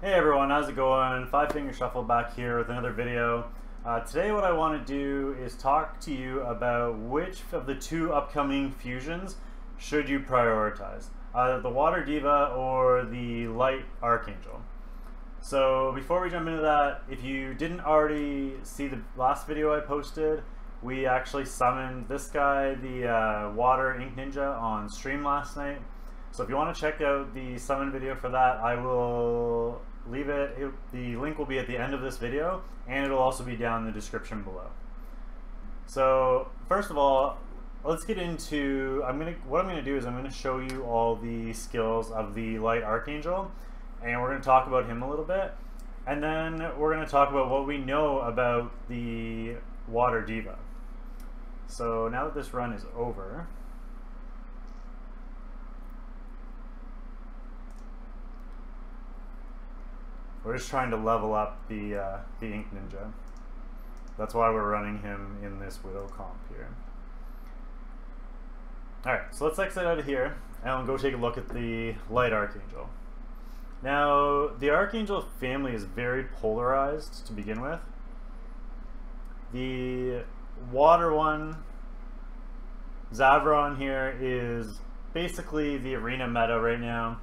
Hey everyone, how's it going? Five Finger Shuffle back here with another video. Today what I want to do is talk to you about which of the two upcoming fusions should you prioritize. Either the Water Diva or the Light Archangel. So before we jump into that, if you didn't already see the last video I posted, we actually summoned this guy, the Water Ink Ninja, on stream last night. So if you want to check out the summon video for that, I will leave it. The link will be at the end of this video, and it'll also be down in the description below. So first of all, let's get into, what I'm gonna do is I'm gonna show you all the skills of the Light Archangel, and we're gonna talk about him a little bit, and then we're gonna talk about what we know about the Water Diva. So now that this run is over, we're just trying to level up the Ink Ninja. That's why we're running him in this Widow comp here. Alright, so let's exit out of here and we'll go take a look at the Light Archangel. Now, the Archangel family is very polarized to begin with. The Water one, Zavron here, is basically the arena meta right now.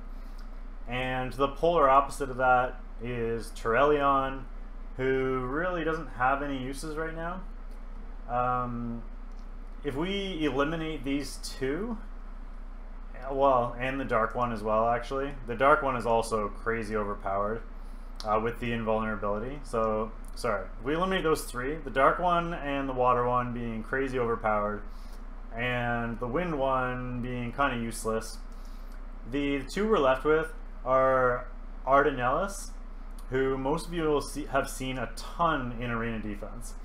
And the polar opposite of that is Turelion, who really doesn't have any uses right now. If we eliminate these two, well, and the Dark one as well, actually. The Dark one is also crazy overpowered with the invulnerability. So, sorry, if we eliminate those three, the Dark one and the Water one being crazy overpowered, and the Wind one being kind of useless, the two we're left with are Ardanellis, who most of you will have seen a ton in arena defense.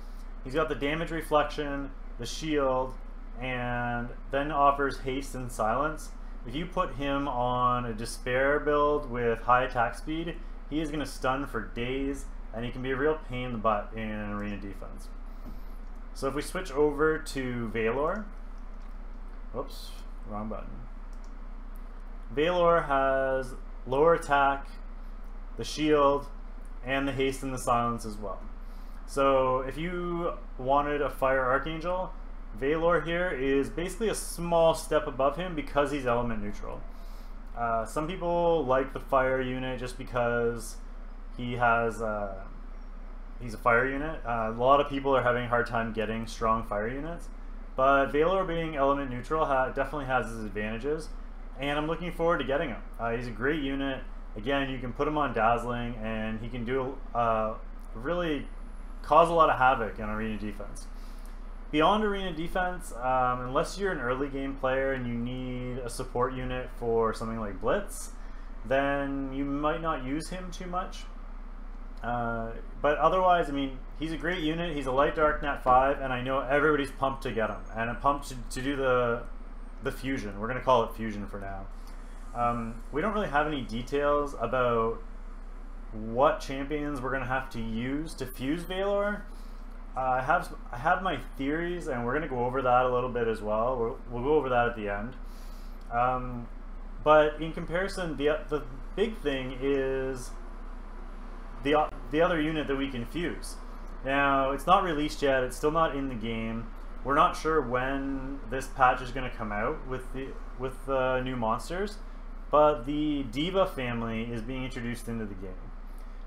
He's got the damage reflection, the shield, and then offers haste and silence. If you put him on a despair build with high attack speed, he is going to stun for days, and he can be a real pain in the butt in arena defense. So if we switch over to Valor, whoops, wrong button. Valor has lower attack, the shield, and the haste and the silence as well. So if you wanted a Fire Archangel, Valor here is basically a small step above him because he's element neutral. Some people like the Fire unit just because he has he's a Fire unit. A lot of people are having a hard time getting strong Fire units, but Valor being element neutral definitely has his advantages, and I'm looking forward to getting him. He's a great unit. Again, you can put him on Dazzling, and he can do really cause a lot of havoc in arena defense. Beyond arena defense, unless you're an early game player and you need a support unit for something like Blitz, then you might not use him too much. But otherwise, I mean, he's a great unit. He's a light dark nat 5, and I know everybody's pumped to get him, and I'm pumped to do the fusion. We're going to call it fusion for now. We don't really have any details about what champions we're going to have to use to fuse Valor. I have my theories, and we're going to go over that a little bit as well. We'll go over that at the end. But in comparison, the big thing is the other unit that we can fuse. Now, it's not released yet. It's still not in the game. We're not sure when this patch is going to come out with the new monsters. But the Diva family is being introduced into the game.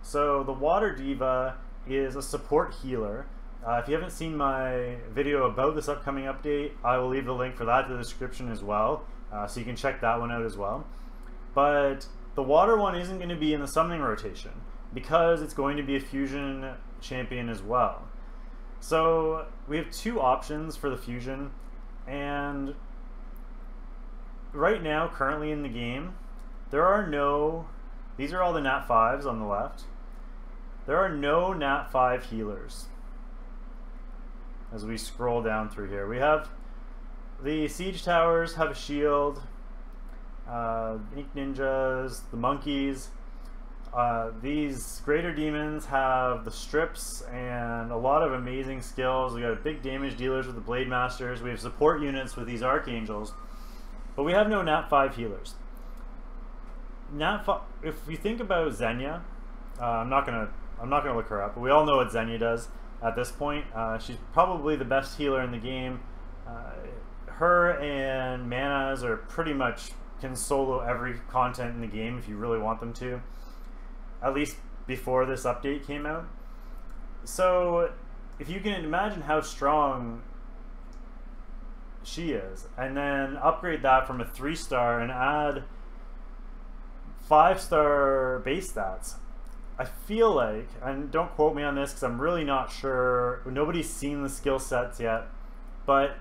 So the Water Diva is a support healer. If you haven't seen my video about this upcoming update, I will leave the link for that in the description as well, so you can check that one out as well. But the Water one isn't going to be in the summoning rotation because it's going to be a fusion champion as well. So we have two options for the fusion, and right now, currently in the game, there are no, these are all the Nat 5s on the left. There are no Nat 5 healers. As we scroll down through here, we have the Siege Towers have a shield, Ink Ninjas, the Monkeys. These Greater Demons have the strips and a lot of amazing skills. We got big damage dealers with the Blade Masters. We have support units with these Archangels. But we have no Nat 5 healers. If you think about Xenia, I'm not gonna look her up, but we all know what Xenia does at this point. She's probably the best healer in the game. Her and Manas are pretty much can solo every content in the game if you really want them to. At least before this update came out. So if you can imagine how strong she is, and then upgrade that from a 3-star and add 5-star base stats, I feel like, and don't quote me on this because I'm really not sure, nobody's seen the skill sets yet, but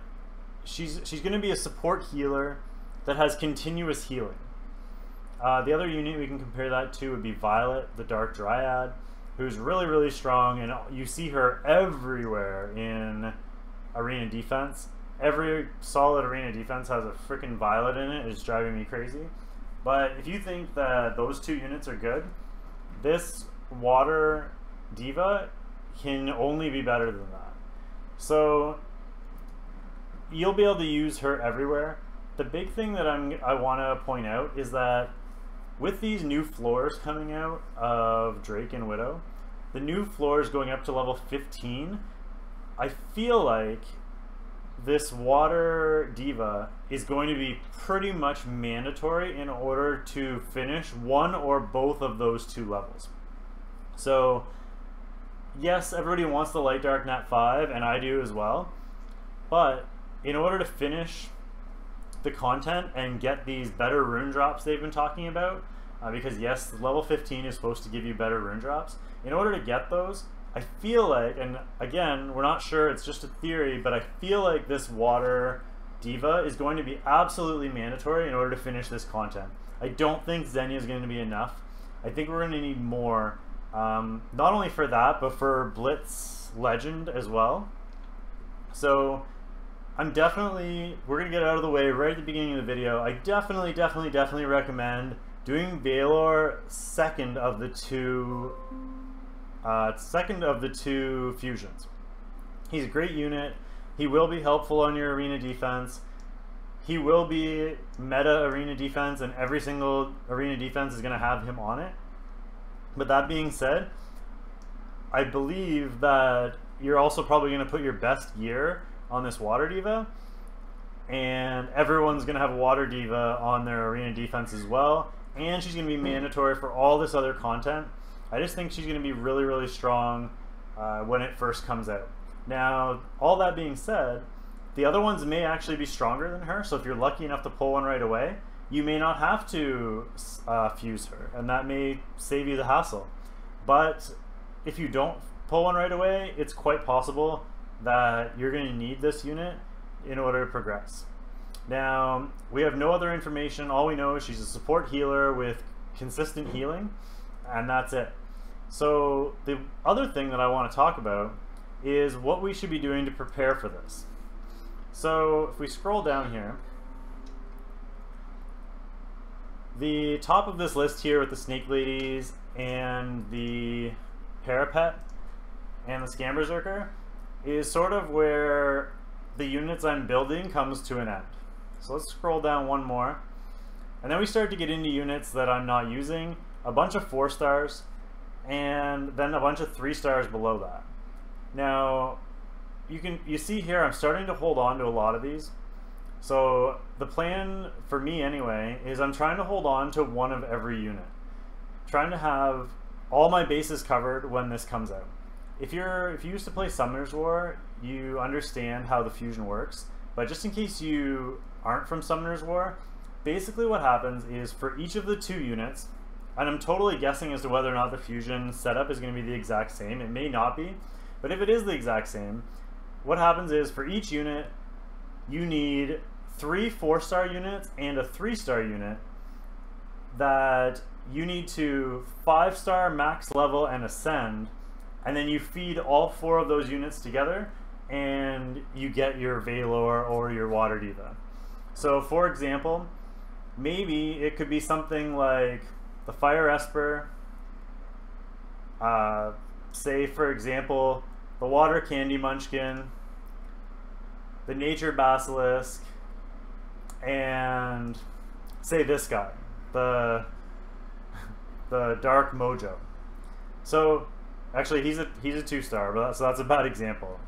she's going to be a support healer that has continuous healing. The other unit we can compare that to would be Violet, the Dark Dryad, who's really, really strong, and you see her everywhere in arena defense. Every solid arena defense has a freaking Violet in it. It's driving me crazy. But if you think that those two units are good, this Water Diva can only be better than that. So you'll be able to use her everywhere. The big thing that I want to point out is that with these new floors coming out of Drake and Widow, the new floors going up to level 15, I feel like this Water Diva is going to be pretty much mandatory in order to finish one or both of those two levels. So yes, everybody wants the Light Dark Nat 5, and I do as well, but in order to finish the content and get these better rune drops they've been talking about, because yes, level 15 is supposed to give you better rune drops. In order to get those, I feel like, and again, we're not sure, it's just a theory, but I feel like this Water Diva is going to be absolutely mandatory in order to finish this content. I don't think Xenia is going to be enough. I think we're going to need more, not only for that, but for Blitz Legend as well. So we're going to get out of the way right at the beginning of the video. I definitely recommend doing Valor second of the two fusions. He's a great unit. He will be helpful on your arena defense. He will be meta arena defense, and every single arena defense is going to have him on it. But that being said, I believe that you're also probably going to put your best gear on this Water Diva, and everyone's going to have a Water Diva on their arena defense as well, and she's going to be mandatory for all this other content. I just think she's going to be really, really strong when it first comes out. Now, all that being said, the other ones may actually be stronger than her, so if you're lucky enough to pull one right away, you may not have to fuse her, and that may save you the hassle. But if you don't pull one right away, it's quite possible that you're going to need this unit in order to progress. Now, we have no other information. All we know is she's a support healer with consistent healing, and that's it. So the other thing that I want to talk about is what we should be doing to prepare for this. So if we scroll down here, the top of this list here with the Snake Ladies and the Parapet and the Scam Berserker is sort of where the units I'm building comes to an end. So let's scroll down one more, and then we start to get into units that I'm not using, a bunch of 4-stars, and then a bunch of 3-stars below that. Now you see here I'm starting to hold on to a lot of these. So the plan for me anyway is I'm trying to hold on to one of every unit, trying to have all my bases covered when this comes out. If you used to play Summoner's War, you understand how the fusion works, but just in case you aren't from Summoner's War, basically what happens is for each of the 2 units, and I'm totally guessing as to whether or not the fusion setup is going to be the exact same, it may not be, but if it is the exact same, what happens is for each unit, you need 3 4-star units and a 3-star unit that you need to 5-star max level and ascend, and then you feed all 4 of those units together and you get your Valor or your Water Diva. So for example, maybe it could be something like the Fire Esper, say for example the Water Candy Munchkin, the Nature Basilisk, and say this guy, the Dark Mojo. So, actually, he's a 2-star, but so that's a bad example.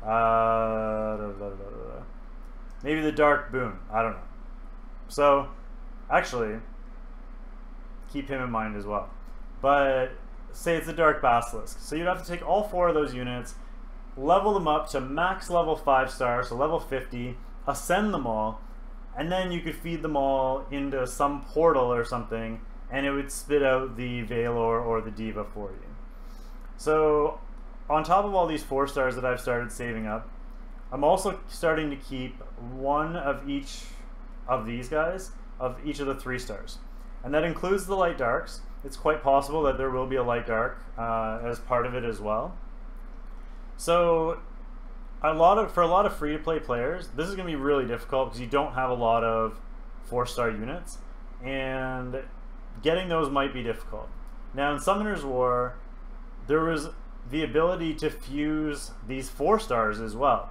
Maybe the Dark Boon. I don't know. So, actually, keep him in mind as well. But say it's a Dark Basilisk. So you'd have to take all 4 of those units, level them up to max level 5-star, so level 50, ascend them all, and then you could feed them all into some portal or something, and it would spit out the Valor or the Diva for you. So on top of all these 4-stars that I've started saving up, I'm also starting to keep 1 of each of these guys, of each of the 3-stars. And that includes the Light Darks. It's quite possible that there will be a Light Dark as part of it as well. So for a lot of free-to-play players, this is going to be really difficult because you don't have a lot of 4-star units, and getting those might be difficult. Now in Summoner's War, there was the ability to fuse these 4-stars as well.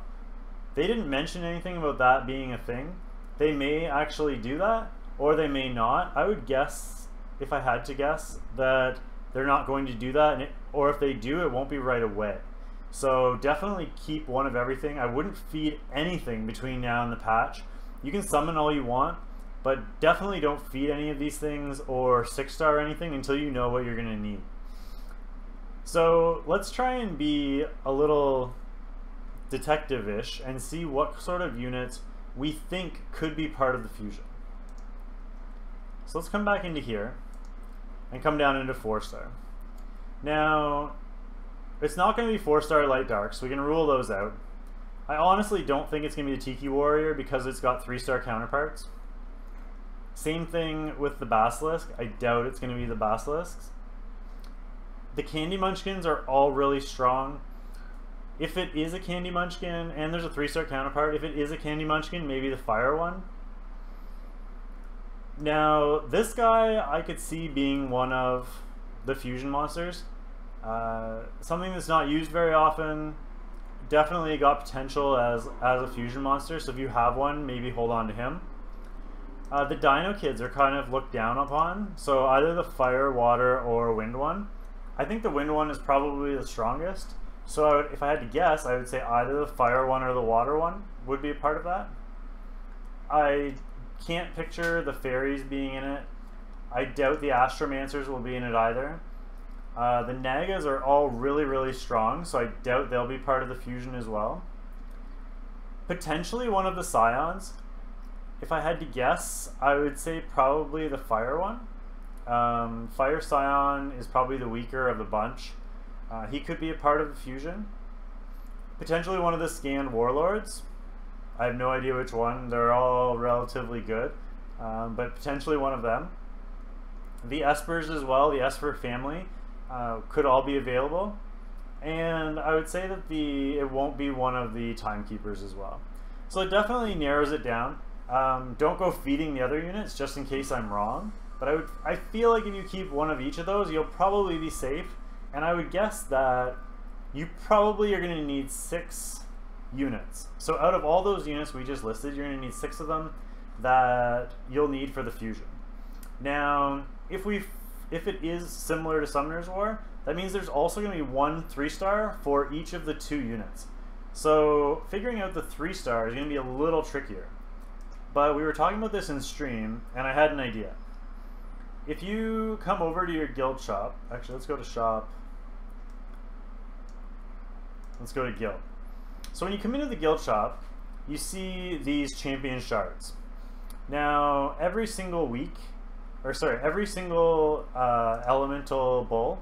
They didn't mention anything about that being a thing. They may actually do that, or they may not. I would guess, if I had to guess, that they're not going to do that, or if they do, it won't be right away. So definitely keep 1 of everything. I wouldn't feed anything between now and the patch. You can summon all you want, but definitely don't feed any of these things or 6-star anything until you know what you're going to need. So let's try and be a little detective-ish and see what sort of units we think could be part of the fusion. So let's come back into here and come down into 4-star. Now, it's not going to be 4-star Light Dark, so we can rule those out. I honestly don't think it's going to be the Tiki Warrior because it's got 3-star counterparts. Same thing with the Basilisk. I doubt it's going to be the Basilisks. The Candy Munchkins are all really strong. If it is a Candy Munchkin, and there's a 3-star counterpart, if it is a Candy Munchkin, maybe the Fire one. Now, this guy I could see being one of the fusion monsters. Something that's not used very often. Definitely got potential as a fusion monster, so if you have one, maybe hold on to him. The Dino Kids are kind of looked down upon, so either the Fire, Water, or Wind one. I think the Wind one is probably the strongest. So if I had to guess, I would say either the Fire one or the Water one would be a part of that. I can't picture the Fairies being in it. I doubt the Astromancers will be in it either. The Nagas are all really, really strong, so I doubt they'll be part of the fusion as well. Potentially one of the Scions. If I had to guess, I would say probably the Fire one. Fire Scion is probably the weaker of the bunch. He could be a part of the fusion. Potentially one of the Scanned Warlords. I have no idea which one. They're all relatively good. But potentially one of them. The Espers as well, the Esper family, could all be available. And I would say that it won't be one of the Timekeepers as well. So it definitely narrows it down. Don't go feeding the other units just in case I'm wrong. But I feel like if you keep one of each of those, you'll probably be safe. And I would guess that you probably are going to need 6 units. So out of all those units we just listed, you're going to need 6 of them that you'll need for the fusion. Now, if it is similar to Summoner's War, that means there's also going to be 1 3-star for each of the 2 units. So figuring out the 3-star is going to be a little trickier. But we were talking about this in stream, and I had an idea. If you come over to your guild shop, actually let's go to shop. Let's go to guild. So when you come into the guild shop, you see these champion shards. Now, every single week, every single elemental bull,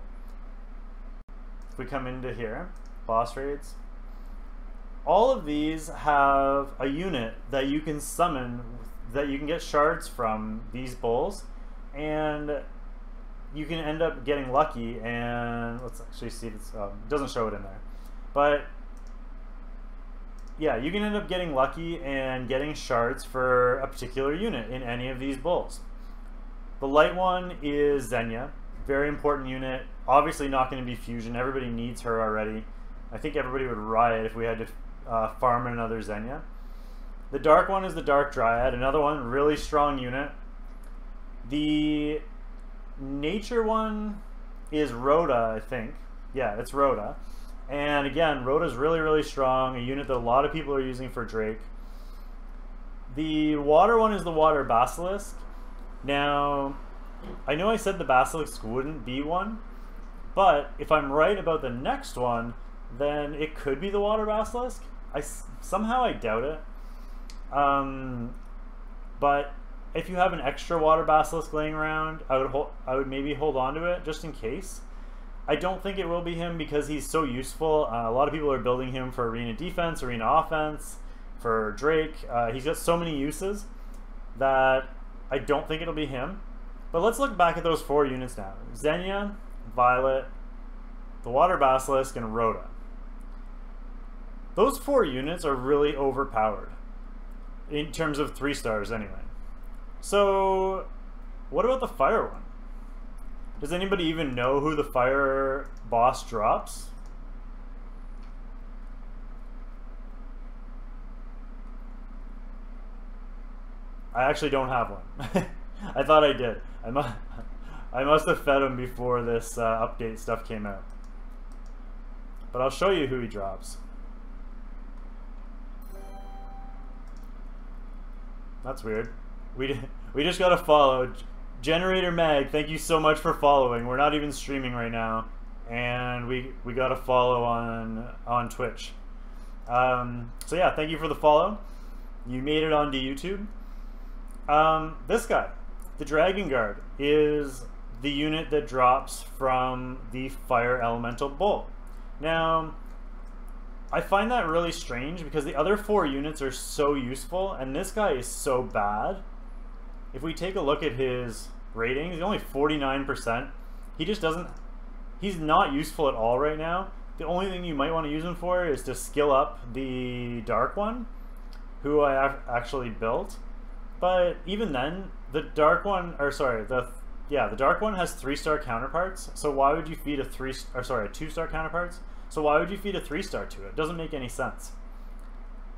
if we come into here, boss raids, all of these have a unit that you can summon, that you can get shards from these bulls, and you can end up getting lucky. And let's actually see if it doesn't show it in there. But yeah, you can end up getting lucky and getting shards for a particular unit in any of these bulls. The light one is Xenia, very important unit. Obviously not going to be fusion. Everybody needs her already. I think everybody would riot if we had to farm another Xenia. The dark one is the Dark Dryad, another one, really strong unit. The nature one is Rhoda, I think. Yeah, it's Rhoda. And again, Rhoda's really, really strong, a unit that a lot of people are using for Drake. The water one is the Water Basilisk. Now, I know I said the Basilisk wouldn't be one, but if I'm right about the next one, then it could be the Water Basilisk. Somehow I doubt it. But if you have an extra Water Basilisk laying around, I would maybe hold on to it just in case. I don't think it will be him because he's so useful. A lot of people are building him for arena defense, arena offense, for Drake. He's got so many uses that I don't think it'll be him. But let's look back at those 4 units now. Xenia, Violet, the Water Basilisk, and Rhoda. Those 4 units are really overpowered. In terms of 3 stars anyway. So, what about the fire one? Does anybody even know who the fire boss drops? I actually don't have one. I thought I did. I must have fed him before this update stuff came out. But I'll show you who he drops. That's weird. We just got a follow. Generator Mag, thank you so much for following. We're not even streaming right now, and we got a follow on Twitch. So yeah, thank you for the follow. You made it onto YouTube. This guy, the Dragon Guard, is the unit that drops from the Fire Elemental Bull. Now, I find that really strange because the other 4 units are so useful and this guy is so bad. If we take a look at his ratings, he's only 49%. He just doesn't, he's not useful at all right now. The only thing you might want to use him for is to skill up the Dark One, who I actually built. But even then, the Dark One, or sorry, the Dark One has 3-star counterparts. So why would you feed a 2-star counterparts? So why would you feed a 3-star to it? It doesn't make any sense.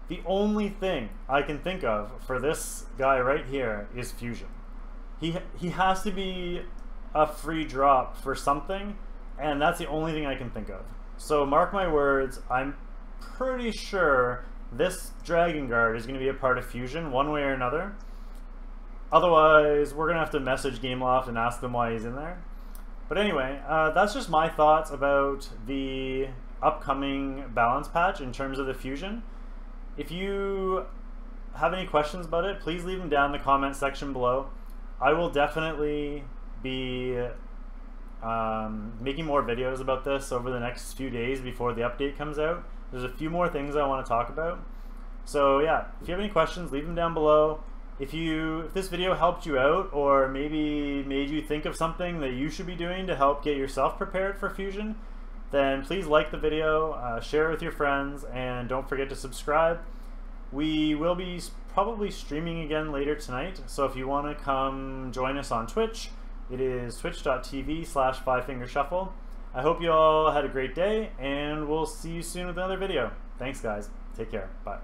The only thing I can think of for this guy right here is fusion. He has to be a free drop for something, and that's the only thing I can think of. So mark my words, I'm pretty sure this Dragon Guard is going to be a part of fusion one way or another. Otherwise, we're going to have to message Gameloft and ask them why he's in there. But anyway, that's just my thoughts about the upcoming balance patch in terms of the fusion. If you have any questions about it, please leave them down in the comment section below. I will definitely be making more videos about this over the next few days before the update comes out. There's a few more things I want to talk about. So yeah, if you have any questions, leave them down below. If this video helped you out or maybe made you think of something that you should be doing to help get yourself prepared for fusion, then please like the video, share it with your friends, and don't forget to subscribe. We will be probably streaming again later tonight, so if you want to come join us on Twitch, it is twitch.tv/5fingershuffle. I hope you all had a great day, and we'll see you soon with another video. Thanks guys. Take care. Bye.